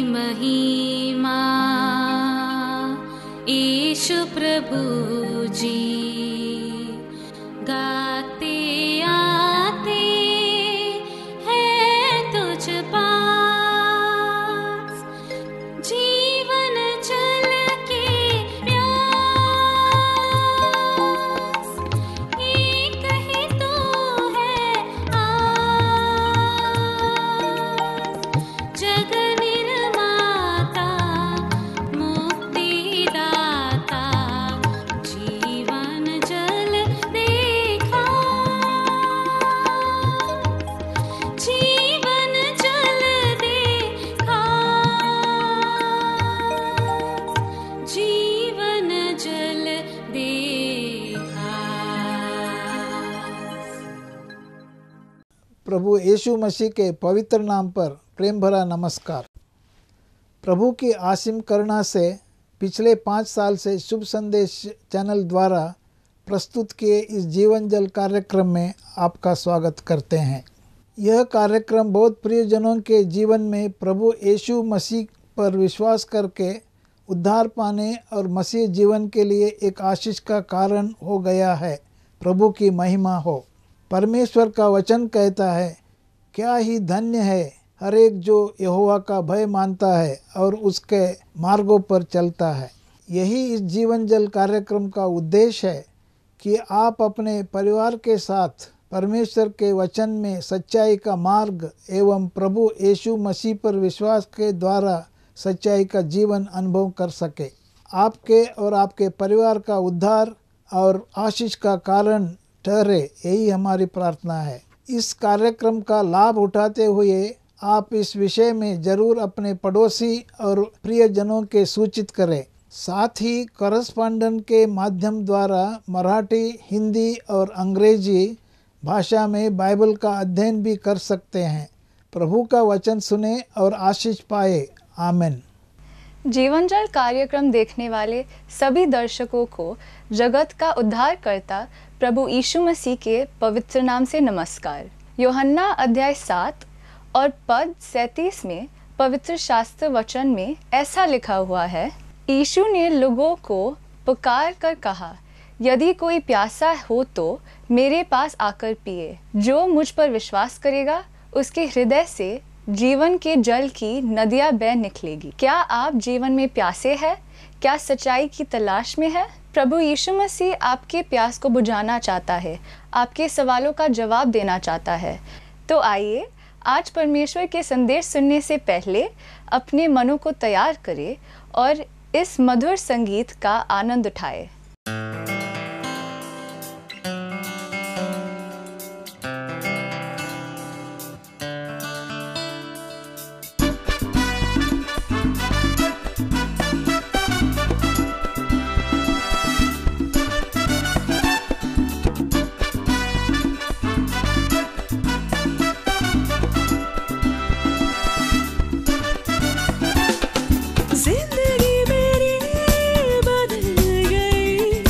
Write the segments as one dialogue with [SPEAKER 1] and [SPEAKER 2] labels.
[SPEAKER 1] महिमा यीशु प्रभु जी गाते आते हैं तुझ पास जीवन जल के प्यास एक ही तो है आस जग निर्माता मुक्तिदाता जीवन जल देखा जीवन जल देखा जीवन जल देखा।
[SPEAKER 2] प्रभु यीशु मसीह के पवित्र नाम पर प्रेम भरा नमस्कार। प्रभु की असीम करुणा से पिछले 5 साल से शुभ संदेश चैनल द्वारा प्रस्तुत किए इस जीवन जल कार्यक्रम में आपका स्वागत करते हैं। यह कार्यक्रम बहुत प्रियजनों के जीवन में प्रभु यीशु मसीह पर विश्वास करके उद्धार पाने और मसीह जीवन के लिए एक आशीष का कारण हो गया है। प्रभु की महिमा हो। परमेश्वर का वचन कहता है, क्या ही धन्य है हर एक जो यहोवा का भय मानता है और उसके मार्गों पर चलता है। यही इस जीवन जल कार्यक्रम का उद्देश्य है कि आप अपने परिवार के साथ परमेश्वर के वचन में सच्चाई का मार्ग एवं प्रभु यीशु मसीह पर विश्वास के द्वारा सच्चाई का जीवन अनुभव कर सके। आपके और आपके परिवार का उद्धार और आशीष का कारण ठहरे, यही हमारी प्रार्थना है। इस कार्यक्रम का लाभ उठाते हुए आप इस विषय में जरूर अपने पड़ोसी और प्रियजनों के सूचित करें। साथ ही करस्पॉन्डेंट के माध्यम द्वारा मराठी, हिंदी और अंग्रेजी भाषा में बाइबल का अध्ययन भी कर सकते हैं। प्रभु का वचन सुने और आशीष पाए। आमीन।
[SPEAKER 3] जीवन जल कार्यक्रम देखने वाले सभी दर्शकों को जगत का उद्धारकर्ता प्रभु यीशु मसीह के पवित्र नाम से नमस्कार। यूहन्ना अध्याय 7 और पद 37 में पवित्र शास्त्र वचन में ऐसा लिखा हुआ है, यीशु ने लोगों को पुकार कर कहा, यदि कोई प्यासा हो तो मेरे पास आकर पिए। जो मुझ पर विश्वास करेगा उसके हृदय से जीवन के जल की नदियां बह निकलेगी। क्या आप जीवन में प्यासे हैं? क्या सच्चाई की तलाश में है? प्रभु यीशु मसीह आपके प्यास को बुझाना चाहता है, आपके सवालों का जवाब देना चाहता है। तो आइए आज परमेश्वर के संदेश सुनने से पहले अपने मनों को तैयार करें और इस मधुर संगीत का आनंद उठाएं।
[SPEAKER 4] जिंदगी मेरी बदल गई,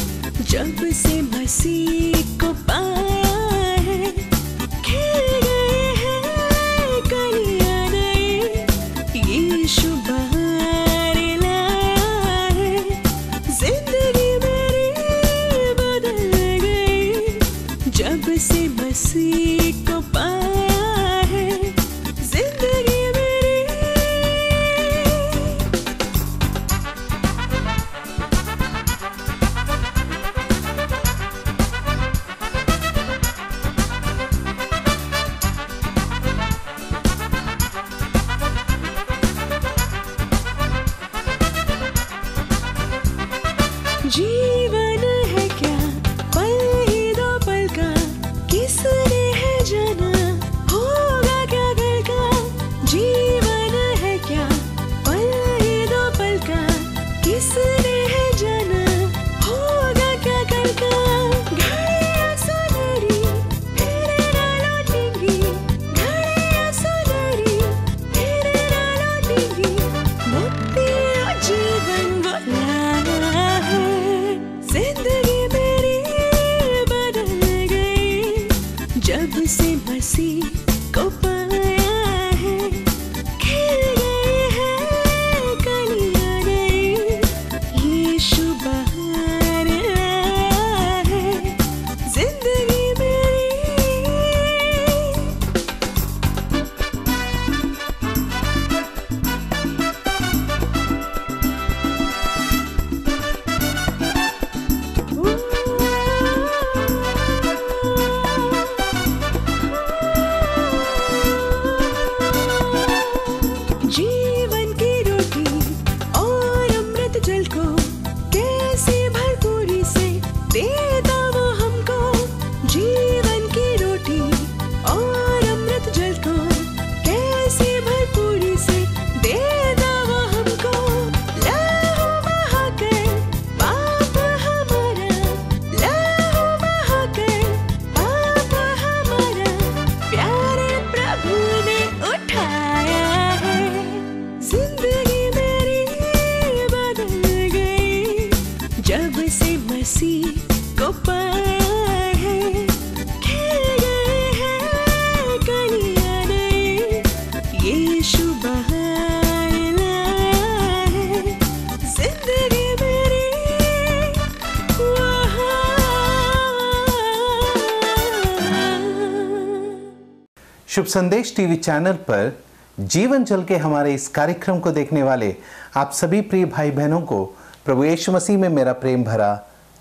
[SPEAKER 4] शुभ संदेश टीवी चैनल पर जीवन जल के हमारे इस कार्यक्रम को देखने वाले आप सभी प्रिय भाई बहनों को प्रभु यीशु मसीह में मेरा प्रेम भरा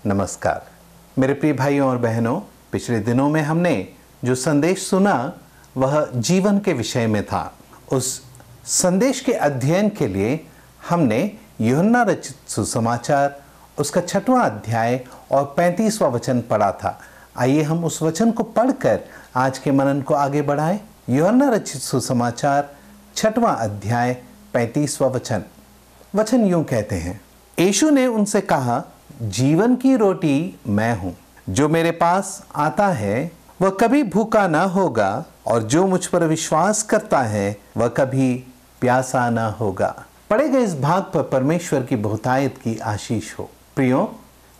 [SPEAKER 4] नमस्कार। मेरे प्रिय भाइयों और बहनों, पिछले दिनों में हमने जो संदेश सुना वह जीवन के विषय में था। उस संदेश के अध्ययन के लिए हमने यूहन्ना रचित सुसमाचार उसका 6वां अध्याय और 35वां वचन पढ़ा था। आइए हम उस वचन को पढ़कर आज के मनन को आगे बढ़ाएं। यूहन्ना रचित सुसमाचार 6वां अध्याय 35वां वचन यूं कहते हैं, यीशु ने उनसे कहा, जीवन की रोटी मैं हूं, जो मेरे पास आता है वह कभी भूखा ना होगा और जो मुझ पर विश्वास करता है वह कभी प्यासा ना होगा। पढ़े गए इस भाग पर परमेश्वर की बहुतायत की आशीष हो। प्रियो,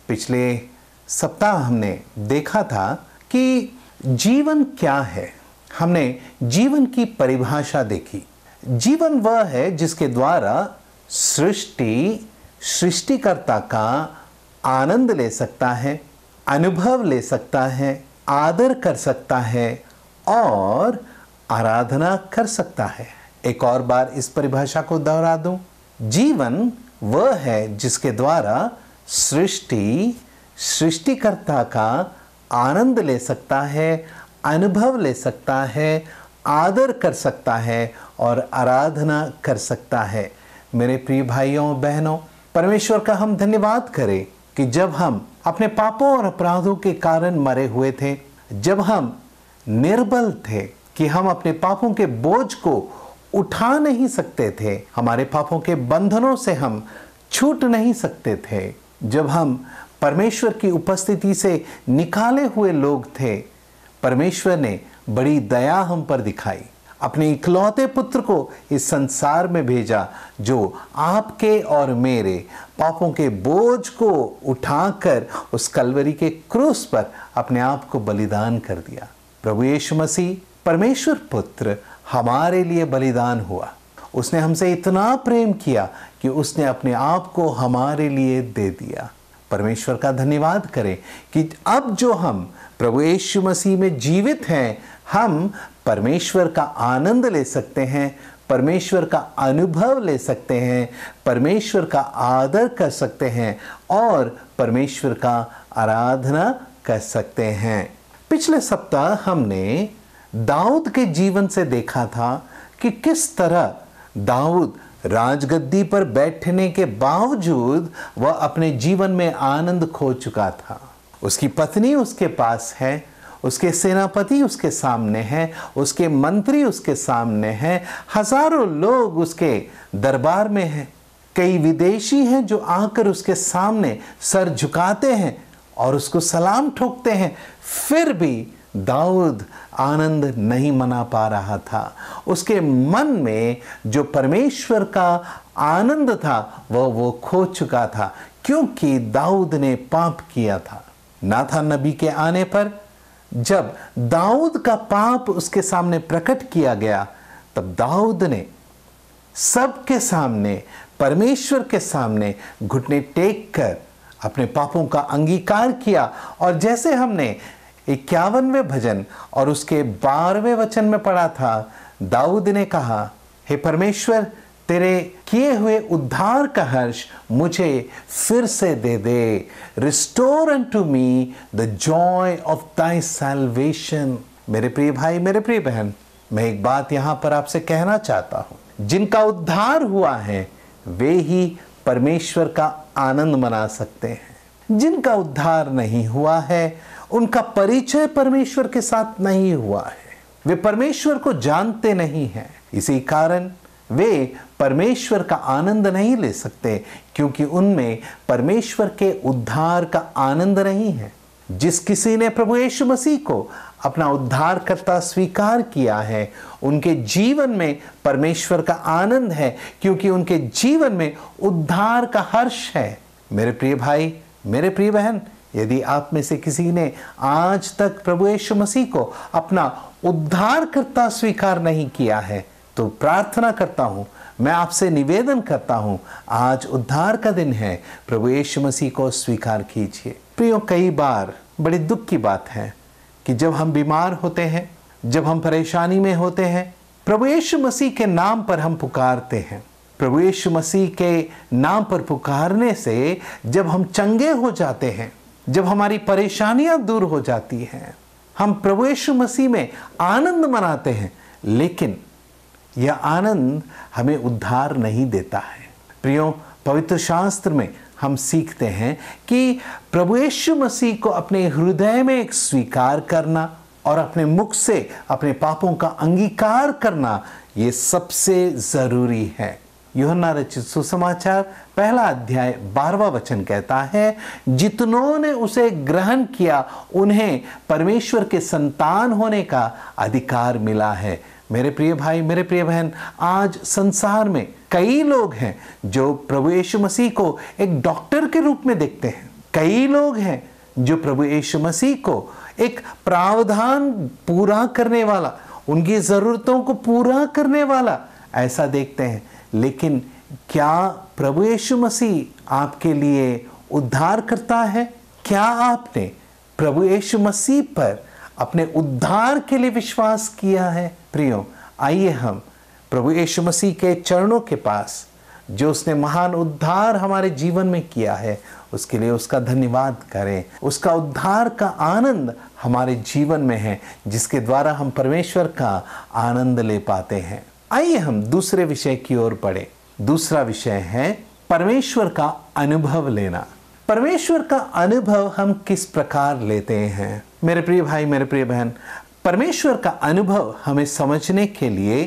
[SPEAKER 4] पिछले सप्ताह हमने देखा था कि जीवन क्या है। हमने जीवन की परिभाषा देखी। जीवन वह है जिसके द्वारा सृष्टिकर्ता का आनंद ले सकता है, अनुभव ले सकता है, आदर कर सकता है और आराधना कर सकता है। एक और बार इस परिभाषा को दोहरा दूं, जीवन वह है जिसके द्वारा सृष्टिकर्ता का आनंद ले सकता है, अनुभव ले सकता है, आदर कर सकता है और आराधना कर सकता है। मेरे प्रिय भाइयों बहनों, परमेश्वर का हम धन्यवाद करें कि जब हम अपने पापों और अपराधों के कारण मरे हुए थे, जब हम निर्बल थे कि हम अपने पापों के बोझ को उठा नहीं सकते थे, हमारे पापों के बंधनों से हम छूट नहीं सकते थे, जब हम परमेश्वर की उपस्थिति से निकाले हुए लोग थे, परमेश्वर ने बड़ी दया हम पर दिखाई, अपने इकलौते पुत्र को इस संसार में भेजा जो आपके और मेरे पापों के बोझ को उठाकर उस कलवरी के क्रूस पर अपने आप को बलिदान कर दिया। प्रभु यीशु मसीह परमेश्वर पुत्र हमारे लिए बलिदान हुआ। उसने हमसे इतना प्रेम किया कि उसने अपने आप को हमारे लिए दे दिया। परमेश्वर का धन्यवाद करें कि अब जो हम प्रभु यीशु मसीह में जीवित हैं, हम परमेश्वर का आनंद ले सकते हैं, परमेश्वर का अनुभव ले सकते हैं, परमेश्वर का आदर कर सकते हैं और परमेश्वर का आराधना कर सकते हैं। पिछले सप्ताह हमने दाऊद के जीवन से देखा था कि किस तरह दाऊद राजगद्दी पर बैठने के बावजूद वह अपने जीवन में आनंद खो चुका था। उसकी पत्नी उसके पास है, उसके सेनापति उसके सामने हैं, उसके मंत्री उसके सामने हैं, हजारों लोग उसके दरबार में हैं, कई विदेशी हैं जो आकर उसके सामने सर झुकाते हैं और उसको सलाम ठोकते हैं। फिर भी दाऊद आनंद नहीं मना पा रहा था। उसके मन में जो परमेश्वर का आनंद था वो खो चुका था, क्योंकि दाऊद ने पाप किया था। नाथान नबी के आने पर जब दाऊद का पाप उसके सामने प्रकट किया गया, तब दाऊद ने सबके सामने, परमेश्वर के सामने घुटने टेक कर अपने पापों का अंगीकार किया। और जैसे हमने 51वें भजन और उसके 12वें वचन में पढ़ा था, दाऊद ने कहा, हे परमेश्वर, तेरे किए हुए उद्धार का हर्ष मुझे फिर से दे दे। Restore unto me the joy of thy salvation. मेरे प्रिय भाई, मेरे प्रिय बहन, मैं एक बात यहां पर आपसे कहना चाहता हूं। जिनका उद्धार हुआ है वे ही परमेश्वर का आनंद मना सकते हैं। जिनका उद्धार नहीं हुआ है, उनका परिचय परमेश्वर के साथ नहीं हुआ है, वे परमेश्वर को जानते नहीं हैं। इसी कारण वे परमेश्वर का आनंद नहीं ले सकते, क्योंकि उनमें परमेश्वर के उद्धार का आनंद नहीं है। जिस किसी ने प्रभु यीशु मसीह को अपना उद्धारकर्ता स्वीकार किया है, उनके जीवन में परमेश्वर का आनंद है, क्योंकि उनके जीवन में उद्धार का हर्ष है। मेरे प्रिय भाई, मेरे प्रिय बहन, यदि आप में से किसी ने आज तक प्रभु यीशु मसीह को अपना उद्धारकर्ता स्वीकार नहीं किया है, तो प्रार्थना करता हूं, मैं आपसे निवेदन करता हूं, आज उद्धार का दिन है, प्रभु यीशु मसीह को स्वीकार कीजिए। प्रियो, कई बार बड़े दुख की बात है कि जब हम बीमार होते हैं, जब हम परेशानी में होते हैं, प्रभु यीशु मसीह के नाम पर हम पुकारते हैं। प्रभु यीशु मसीह के नाम पर पुकारने से जब हम चंगे हो जाते हैं, जब हमारी परेशानियां दूर हो जाती हैं, हम प्रभु यीशु मसीह में आनंद मनाते हैं। लेकिन यह आनंद हमें उद्धार नहीं देता है। प्रियो, पवित्र शास्त्र में हम सीखते हैं कि प्रभु यीशु मसीह को अपने हृदय में स्वीकार करना और अपने मुख से अपने पापों का अंगीकार करना, ये सबसे जरूरी है। यूहन्ना रचित सुसमाचार 1 अध्याय 12वां वचन कहता है, जितनों ने उसे ग्रहण किया उन्हें परमेश्वर के संतान होने का अधिकार मिला है। मेरे प्रिय भाई, मेरे प्रिय बहन, आज संसार में कई लोग हैं जो प्रभु यीशु मसीह को एक डॉक्टर के रूप में देखते हैं। कई लोग हैं जो प्रभु यीशु मसीह को एक प्रावधान पूरा करने वाला, उनकी जरूरतों को पूरा करने वाला ऐसा देखते हैं। लेकिन क्या प्रभु यीशु मसीह आपके लिए उद्धार करता है? क्या आपने प्रभु यीशु मसीह पर अपने उद्धार के लिए विश्वास किया है? प्रियो, आइए हम प्रभु यीशु मसीह के चरणों के पास, जो उसने महान उद्धार हमारे जीवन में किया है, उसके लिए उसका धन्यवाद करें। उसका उद्धार का आनंद हमारे जीवन में है, जिसके द्वारा हम परमेश्वर का आनंद ले पाते हैं। आइए हम दूसरे विषय की ओर बढ़े। दूसरा विषय है परमेश्वर का अनुभव लेना। परमेश्वर का अनुभव हम किस प्रकार लेते हैं? मेरे प्रिय भाई, मेरे प्रिय बहन, परमेश्वर का अनुभव हमें समझने के लिए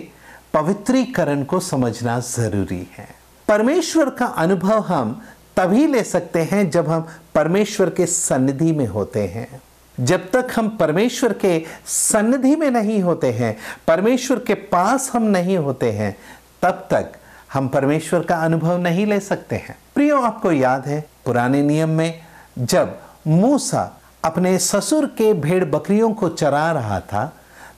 [SPEAKER 4] पवित्रीकरण को समझना जरूरी है। परमेश्वर का अनुभव हम तभी ले सकते हैं जब हम परमेश्वर के सन्निधि में होते हैं। जब तक हम परमेश्वर के सन्निधि में नहीं होते हैं, परमेश्वर के पास हम नहीं होते हैं, तब तक हम परमेश्वर का अनुभव नहीं ले सकते हैं। प्रियो, आपको याद है पुराने नियम में जब मूसा अपने ससुर के भेड़ बकरियों को चरा रहा था,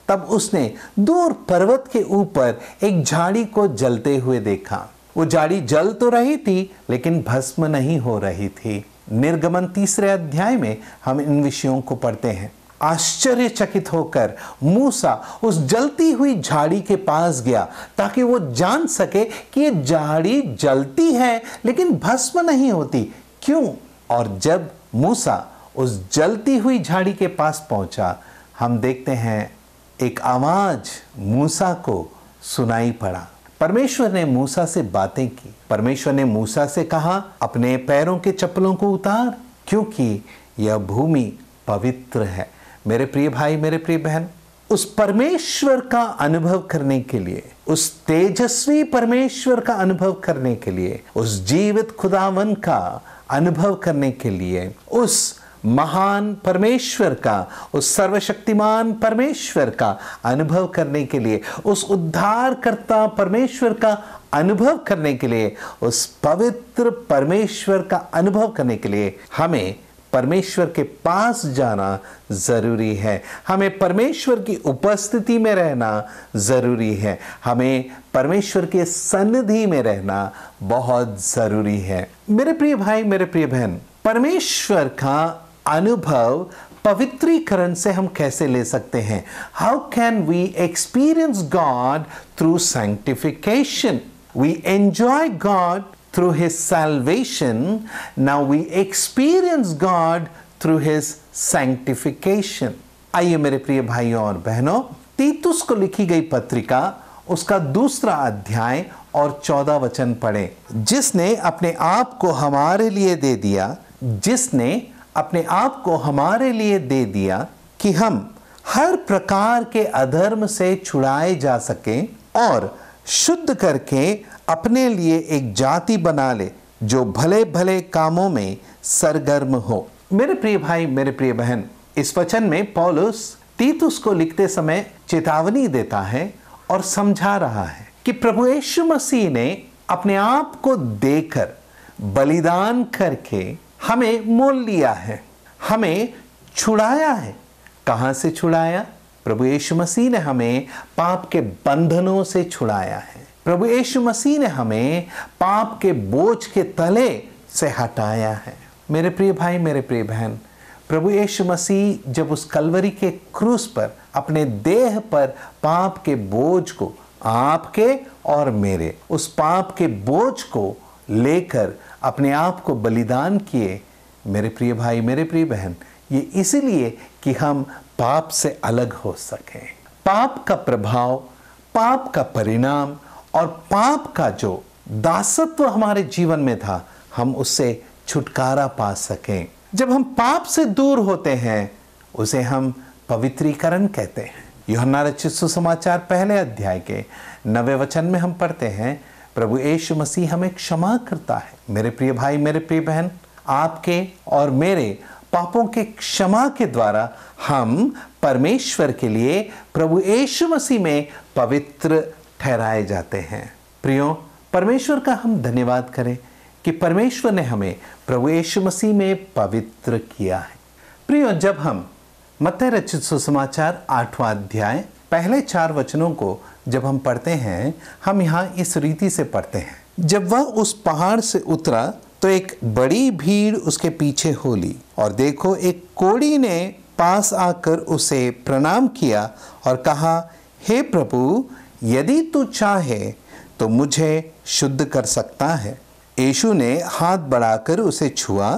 [SPEAKER 4] तब उसने दूर पर्वत के ऊपर एक झाड़ी को जलते हुए देखा। वो झाड़ी जल तो रही थी, लेकिन भस्म नहीं हो रही थी। निर्गमन 3 अध्याय में हम इन विषयों को पढ़ते हैं। आश्चर्यचकित होकर मूसा उस जलती हुई झाड़ी के पास गया ताकि वो जान सके कि ये झाड़ी जलती है लेकिन भस्म नहीं होती, क्यों? और जब मूसा उस जलती हुई झाड़ी के पास पहुंचा, हम देखते हैं एक आवाज मूसा को सुनाई पड़ा। परमेश्वर ने मूसा से बातें की। परमेश्वर ने मूसा से कहा, अपने पैरों के चप्पलों को उतार, क्योंकि यह भूमि पवित्र है। मेरे प्रिय भाई, मेरे प्रिय बहन, उस परमेश्वर का अनुभव करने के लिए, उस तेजस्वी परमेश्वर का अनुभव करने के लिए, उस जीवित खुदावन का अनुभव करने के लिए, उस महान परमेश्वर का, उस सर्वशक्तिमान परमेश्वर का अनुभव करने के लिए, उस उद्धारकर्ता परमेश्वर का अनुभव करने के लिए, उस पवित्र परमेश्वर का अनुभव करने के लिए हमें परमेश्वर के पास जाना जरूरी है। हमें परमेश्वर की उपस्थिति में रहना जरूरी है। हमें परमेश्वर के सन्निधि में रहना बहुत जरूरी है। मेरे प्रिय भाई, मेरे प्रिय बहन, परमेश्वर का अनुभव पवित्रीकरण से हम कैसे ले सकते हैं? How can we experience God through sanctification? We enjoy God through his salvation. Now we experience God through his sanctification. आइए मेरे प्रिय भाइयों और बहनों, तीतुस को लिखी गई पत्रिका उसका 2 अध्याय और 14 वचन पढ़ें। जिसने अपने आप को हमारे लिए दे दिया, जिसने अपने आप को हमारे लिए दे दिया कि हम हर प्रकार के अधर्म से छुड़ाए जा सकें और शुद्ध करके अपने लिए एक जाति बना ले जो भले भले कामों में सरगर्म हो। मेरे प्रिय भाई, मेरे प्रिय बहन, इस वचन में पौलुस तीतुस को लिखते समय चेतावनी देता है और समझा रहा है कि प्रभु यीशु मसीह ने अपने आप को देकर बलिदान करके हमें मोल लिया है, हमें छुड़ाया है। कहां से छुड़ाया? प्रभु यीशु मसीह ने हमें पाप के बंधनों से छुड़ाया है। प्रभु यीशु मसीह ने हमें पाप के बोझ के तले से हटाया है। मेरे प्रिय भाई, मेरे प्रिय बहन, प्रभु यीशु मसीह जब उस कलवरी के क्रूस पर अपने देह पर पाप के बोझ को, आपके और मेरे उस पाप के बोझ को लेकर अपने आप को बलिदान किए। मेरे प्रिय भाई, मेरे प्रिय बहन, ये इसलिए कि हम पाप से अलग हो सकें। पाप का प्रभाव, पाप का परिणाम और पाप का जो दासत्व हमारे जीवन में था, हम उससे छुटकारा पा सकें। जब हम पाप से दूर होते हैं उसे हम पवित्रीकरण कहते हैं। यूहन्ना रचित सुसमाचार पहले अध्याय के 9वें वचन में हम पढ़ते हैं, प्रभु यीशु मसीह हमें क्षमा करता है। मेरे प्रिय भाई, मेरे प्रिय बहन, आपके और मेरे पापों के क्षमा के द्वारा हम परमेश्वर के लिए प्रभु यीशु मसीह में पवित्र ठहराए जाते हैं। प्रियो, परमेश्वर का हम धन्यवाद करें कि परमेश्वर ने हमें प्रभु यीशु मसीह में पवित्र किया है। प्रियो, जब हम मत्ती रचित सुसमाचार 8वां अध्याय पहले 4 वचनों को जब हम पढ़ते हैं, हम यहाँ इस रीति से पढ़ते हैं, जब वह उस पहाड़ से उतरा तो एक बड़ी भीड़ उसके पीछे हो ली, और देखो एक कोढ़ी ने पास आकर उसे प्रणाम किया और कहा, हे प्रभु, यदि तू चाहे तो मुझे शुद्ध कर सकता है। यीशु ने हाथ बढ़ाकर उसे छुआ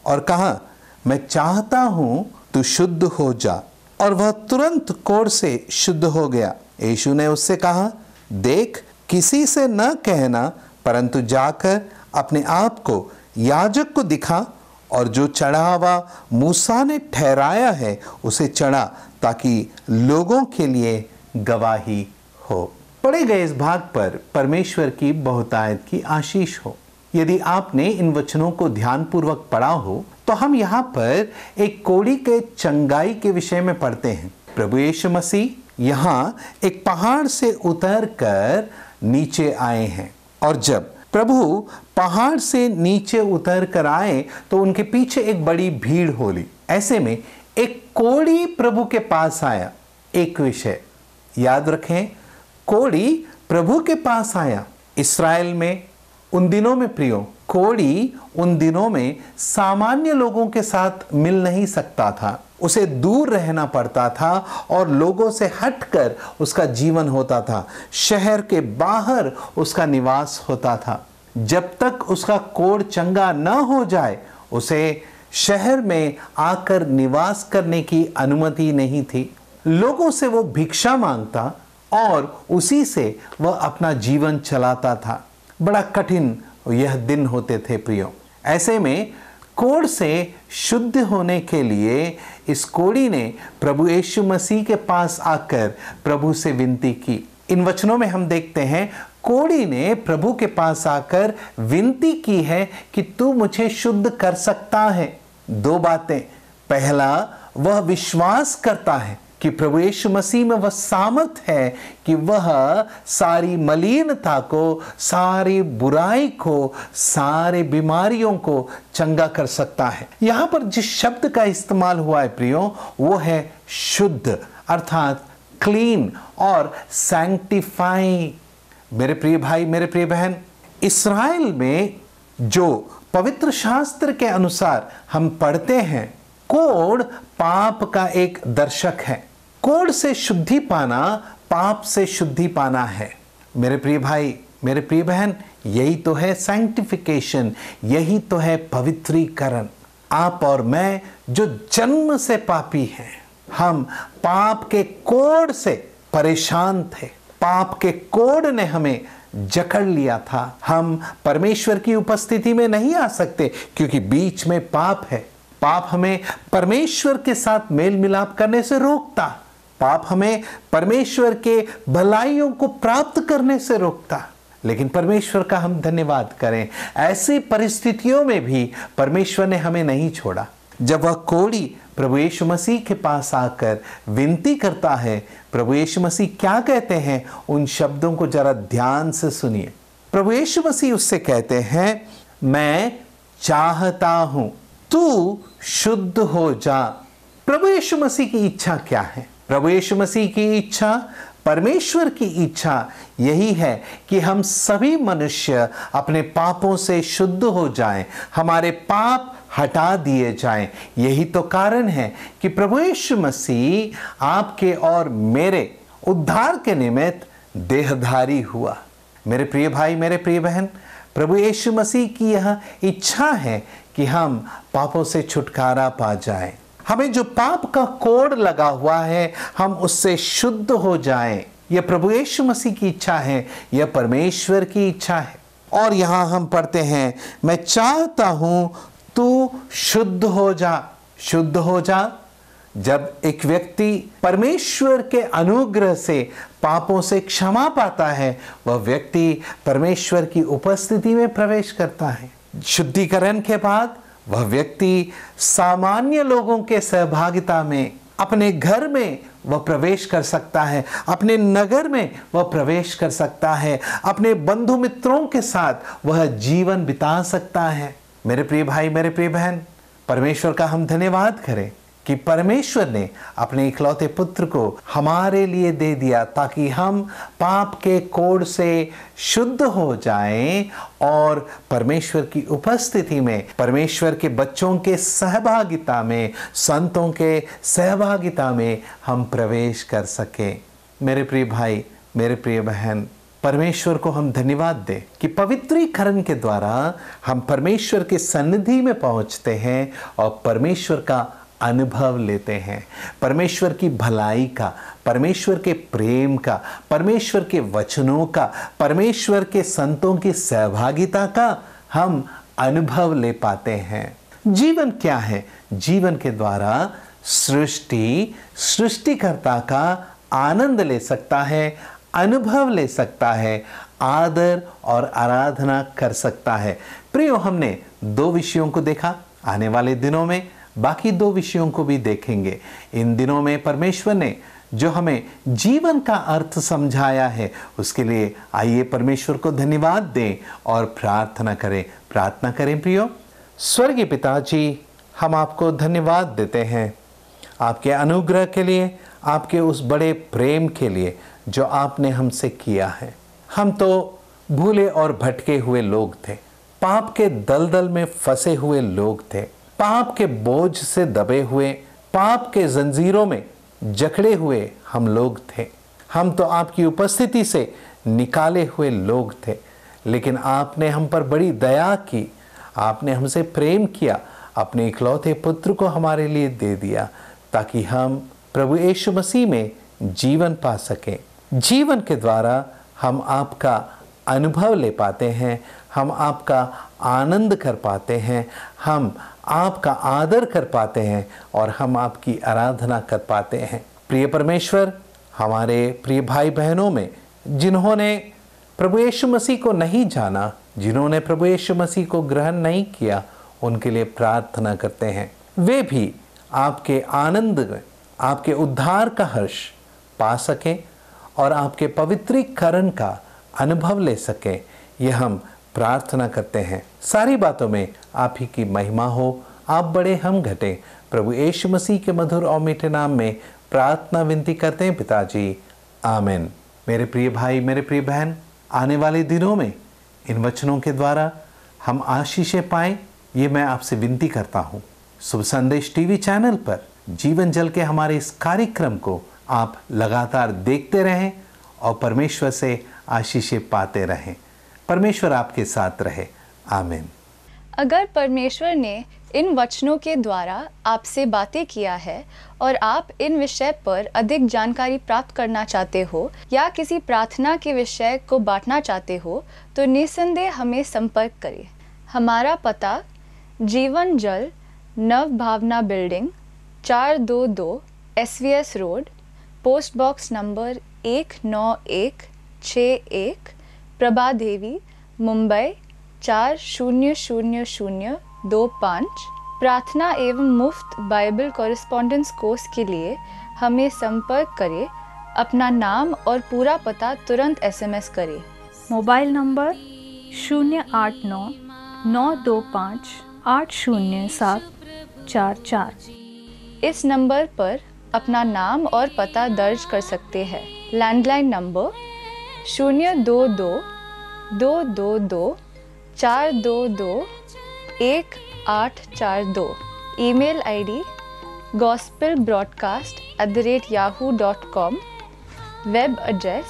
[SPEAKER 4] और कहा, मैं चाहता हूँ तू शुद्ध हो जा। और वह तुरंत कोढ़ से शुद्ध हो गया। यीशु ने उससे कहा, देख, किसी से न कहना, परंतु जाकर अपने आप को याजक को दिखा, और जो चढ़ावा मूसा ने ठहराया है उसे चढ़ा, ताकि लोगों के लिए गवाही हो। पढ़े गए इस भाग पर परमेश्वर की बहुतायत की आशीष हो। यदि आपने इन वचनों को ध्यानपूर्वक पढ़ा हो तो हम यहाँ पर एक कोढ़ी के चंगाई के विषय में पढ़ते हैं। प्रभु यीशु मसीह यहाँ एक पहाड़ से उतरकर नीचे आए हैं, और जब प्रभु पहाड़ से नीचे उतर कर आए तो उनके पीछे एक बड़ी भीड़ हो ली। ऐसे में एक कोढ़ी प्रभु के पास आया। एक विषय याद रखें, कोढ़ी प्रभु के पास आया। इस्राएल में उन दिनों में प्रियो, कोढ़ी उन दिनों में सामान्य लोगों के साथ मिल नहीं सकता था, उसे दूर रहना पड़ता था और लोगों से हटकर उसका जीवन होता था। शहर के बाहर उसका निवास होता था। जब तक उसका कोढ़ चंगा न हो जाए उसे शहर में आकर निवास करने की अनुमति नहीं थी। लोगों से वो भिक्षा मांगता और उसी से वह अपना जीवन चलाता था। बड़ा कठिन यह दिन होते थे प्रियो। ऐसे में कोढ़ से शुद्ध होने के लिए इस कोढ़ी ने प्रभु यीशु मसीह के पास आकर प्रभु से विनती की। इन वचनों में हम देखते हैं कोढ़ी ने प्रभु के पास आकर विनती की है कि तू मुझे शुद्ध कर सकता है। 2 बातें। पहला, वह विश्वास करता है कि प्रभु यीशु मसीह में वह सामर्थ है कि वह सारी मलिनता को, सारी बुराई को, सारे बीमारियों को चंगा कर सकता है। यहाँ पर जिस शब्द का इस्तेमाल हुआ है प्रियो, वो है शुद्ध, अर्थात क्लीन और सैंक्टिफाई। मेरे प्रिय भाई, मेरे प्रिय बहन, इस्राएल में जो पवित्र शास्त्र के अनुसार हम पढ़ते हैं, कोढ़ पाप का एक दर्शक है। कोढ़ से शुद्धि पाना पाप से शुद्धि पाना है। मेरे प्रिय भाई, मेरे प्रिय बहन, यही तो है सैंक्टिफिकेशन, यही तो है पवित्रीकरण। आप और मैं जो जन्म से पापी हैं, हम पाप के कोढ़ से परेशान थे। पाप के कोढ़ ने हमें जकड़ लिया था। हम परमेश्वर की उपस्थिति में नहीं आ सकते क्योंकि बीच में पाप है। पाप हमें परमेश्वर के साथ मेल मिलाप करने से रोकता। पाप हमें परमेश्वर के भलाइयों को प्राप्त करने से रोकता। लेकिन परमेश्वर का हम धन्यवाद करें, ऐसी परिस्थितियों में भी परमेश्वर ने हमें नहीं छोड़ा। जब वह कोढ़ी प्रभु यीशु मसीह के पास आकर विनती करता है, प्रभु यीशु मसीह क्या कहते हैं, उन शब्दों को जरा ध्यान से सुनिए। प्रभु यीशु मसीह उससे कहते हैं, मैं चाहता हूं तू शुद्ध हो जा। प्रभु यीशु मसीह की इच्छा क्या है? प्रभु यीशु मसीह की इच्छा, परमेश्वर की इच्छा यही है कि हम सभी मनुष्य अपने पापों से शुद्ध हो जाएं, हमारे पाप हटा दिए जाएं। यही तो कारण है कि प्रभु यीशु मसीह आपके और मेरे उद्धार के निमित्त देहधारी हुआ। मेरे प्रिय भाई, मेरे प्रिय बहन, प्रभु यीशु मसीह की यह इच्छा है कि हम पापों से छुटकारा पा जाएं। हमें जो पाप का कोड लगा हुआ है, हम उससे शुद्ध हो जाएं। यह प्रभु यीशु मसीह की इच्छा है, यह परमेश्वर की इच्छा है। और यहां हम पढ़ते हैं, मैं चाहता हूं तू शुद्ध हो जा। शुद्ध हो जा। जब एक व्यक्ति परमेश्वर के अनुग्रह से पापों से क्षमा पाता है, वह व्यक्ति परमेश्वर की उपस्थिति में प्रवेश करता है। शुद्धिकरण के बाद वह व्यक्ति सामान्य लोगों के सहभागिता में अपने घर में वह प्रवेश कर सकता है, अपने नगर में वह प्रवेश कर सकता है, अपने बंधु मित्रों के साथ वह जीवन बिता सकता है। मेरे प्रिय भाई, मेरे प्रिय बहन, परमेश्वर का हम धन्यवाद करें कि परमेश्वर ने अपने इकलौते पुत्र को हमारे लिए दे दिया ताकि हम पाप के कोड से शुद्ध हो जाएं और परमेश्वर की उपस्थिति में, परमेश्वर के बच्चों के सहभागिता में, संतों के सहभागिता में हम प्रवेश कर सकें। मेरे प्रिय भाई, मेरे प्रिय बहन, परमेश्वर को हम धन्यवाद दें कि पवित्रीकरण के द्वारा हम परमेश्वर के सन्निधि में पहुंचते हैं और परमेश्वर का अनुभव लेते हैं। परमेश्वर की भलाई का, परमेश्वर के प्रेम का, परमेश्वर के वचनों का, परमेश्वर के संतों की सहभागिता का हम अनुभव ले पाते हैं। जीवन क्या है? जीवन के द्वारा सृष्टिकर्ता का आनंद ले सकता है, अनुभव ले सकता है, आदर और आराधना कर सकता है। प्रियो, हमने 2 विषयों को देखा। आने वाले दिनों में बाकी 2 विषयों को भी देखेंगे। इन दिनों में परमेश्वर ने जो हमें जीवन का अर्थ समझाया है, उसके लिए आइए परमेश्वर को धन्यवाद दें और प्रार्थना करें। प्रार्थना करें। प्रियो स्वर्गीय पिता जी, हम आपको धन्यवाद देते हैं आपके अनुग्रह के लिए, आपके उस बड़े प्रेम के लिए जो आपने हमसे किया है। हम तो भूले और भटके हुए लोग थे, पाप के दलदल में फंसे हुए लोग थे, पाप के बोझ से दबे हुए, पाप के जंजीरों में जकड़े हुए हम लोग थे। हम तो आपकी उपस्थिति से निकाले हुए लोग थे, लेकिन आपने हम पर बड़ी दया की, आपने हमसे प्रेम किया, अपने इकलौते पुत्र को हमारे लिए दे दिया ताकि हम प्रभु यीशु मसीह में जीवन पा सकें। जीवन के द्वारा हम आपका अनुभव ले पाते हैं, हम आपका आनंद कर पाते हैं, हम आपका आदर कर पाते हैं और हम आपकी आराधना कर पाते हैं। प्रिय परमेश्वर, हमारे प्रिय भाई बहनों में जिन्होंने प्रभु यीशु मसीह को नहीं जाना, जिन्होंने प्रभु यीशु मसीह को ग्रहण नहीं किया, उनके लिए प्रार्थना करते हैं वे भी आपके आनंद में, आपके उद्धार का हर्ष पा सकें और आपके पवित्रीकरण का अनुभव ले सकें। यह हम प्रार्थना करते हैं। सारी बातों में आप ही की महिमा हो, आप बड़े हम घटें। प्रभु यीशु मसीह के मधुर और मीठे नाम में प्रार्थना विनती करते हैं पिताजी, आमीन। मेरे प्रिय भाई, मेरे प्रिय बहन, आने वाले दिनों में इन वचनों के द्वारा हम आशीषें पाएं, ये मैं आपसे विनती करता हूँ। शुभ संदेश टीवी चैनल पर जीवन जल के हमारे इस कार्यक्रम को आप लगातार देखते रहें और परमेश्वर से आशीषें पाते रहें। परमेश्वर आपके साथ रहे, आमीन।
[SPEAKER 3] अगर परमेश्वर ने इन वचनों के द्वारा आपसे बातें किया है और आप इन विषय पर अधिक जानकारी प्राप्त करना चाहते हो या किसी प्रार्थना के विषय को बांटना चाहते हो, तो निसंदेह हमें संपर्क करें। हमारा पता जीवन जल नव भावना बिल्डिंग 422 SVS रोड, post box number 19161, Prabhadevi, Mumbai 400025। प्रार्थना एवं मुफ्त बाइबल कॉरेस्पॉन्डेंस कोर्स के लिए हमें संपर्क करें। अपना नाम और पूरा पता तुरंत SMS करें।
[SPEAKER 5] Mobile number 089-925-80744।
[SPEAKER 3] इस नंबर पर अपना नाम और पता दर्ज कर सकते हैं। Landline number 022-222-422-1 9842। Email ID gospelbroadcast@yahoo.com। Web address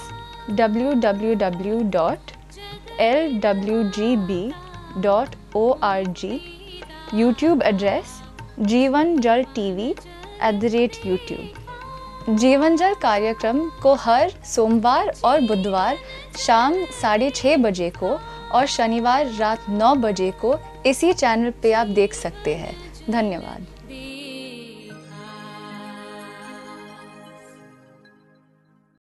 [SPEAKER 3] www.lwgb.org। YouTube address जीवन जल TV @YouTube। जीवन जल कार्यक्रम को हर सोमवार और बुधवार शाम 6:30 बजे को और शनिवार रात 9 बजे को इसी चैनल पे आप देख सकते हैं। धन्यवाद।